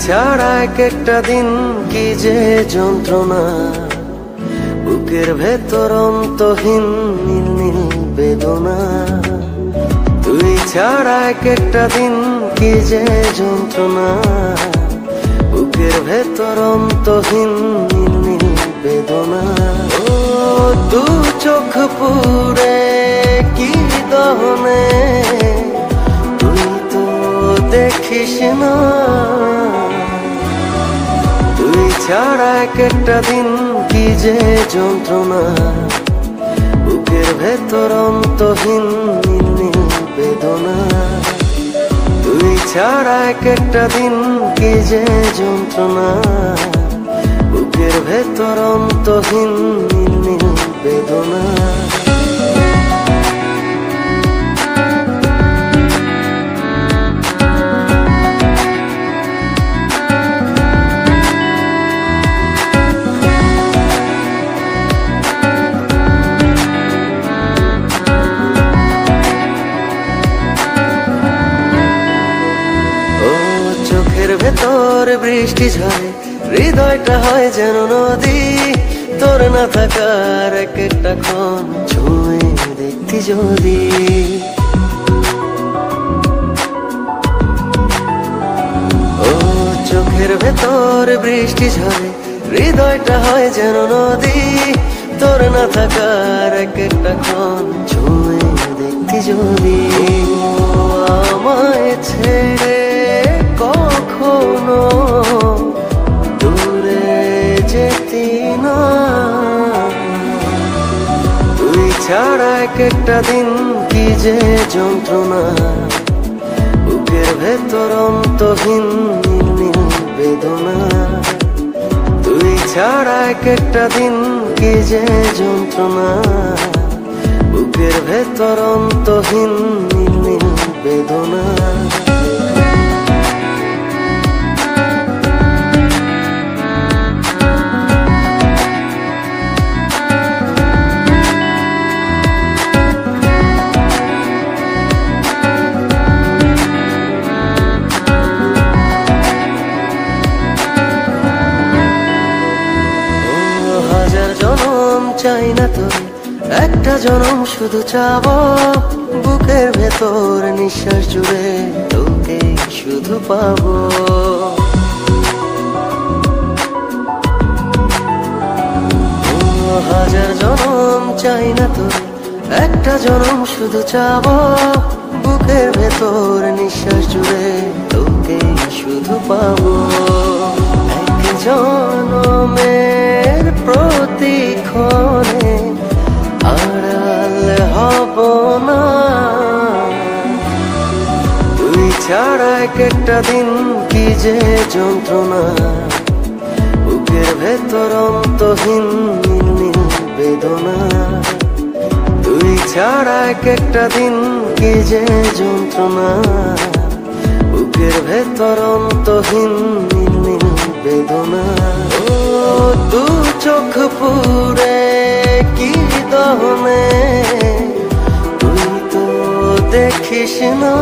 ছাড়া এক একটা দিন কি যে যন্ত্রণা, বুকের ভেতর অন্তহীন নীল নীল বেদনা। তুই ছাড়া এক একটা দিন কি যে যন্ত্রণা, বুকের ভেতর অন্তহীন নীল নীল বেদনা। ও দু চোখ পুরে কি দহনে, তুই তো দেখিস না। তুই ছাড়া এক একটা দিন কি যে যন্ত্রণা, বুকের ভেতর অন্তহীন নীল নীল বেদনা। তুই ছাড়া এক একটা দিন কি যে যন্ত্রণা, বুকের ভেতর অন্তহীন নীল নীল বেদনা। চোখের ভেতর বৃষ্টি ঝরে, হৃদয়টা হয় যেন নদী। তোর না থাকার এক একটা ক্ষণ ছুঁয়ে দেখতি যদি। ও চোখের ভেতর বৃষ্টি ঝরে, হৃদয়টা হয় যেন নদী। তোর না থাকার এক একটা ক্ষণ ছুঁয়ে দেখতি যদি। আমায় ছেড়ে কখনো দূরে যেতি না। তুই ছাড়া এক একটা দিন কি যে যন্ত্রণা, বুকের ভেতর অন্তহীন নীল নীল বেদনা। তুই ছাড়া এক একটা দিন কি যে যন্ত্রণা, বুকের ভেতর অন্তহীন নীল নীল বেদনা। হাজার জনম চাই না তোর, একটা জনম শুধু চাবো। বুকের ভেতর নিঃশ্বাস জুড়ে তোকে শুধু পাবো। হাজার জনম চাই না তোর, একটা জনম শুধু চাবো। বুকের ভেতর নিঃশ্বাস জুড়ে তোকে শুধু পাবো। এক জনমের প্রতিক্ষণে আড়াল হব না। তুই ছাড়া এক একটা দিন কি যে যন্ত্রণা, বুকের ভেতর অন্তহীন নীল নীল বেদনা। তুই ছাড়া এক একটা দিন কি যে যন্ত্রণা, বুকের ভেতর অন্তহীন নীল নীল বেদনা। ও দু চোখ পুরে কি দহনে, তুই তো দেখিস না।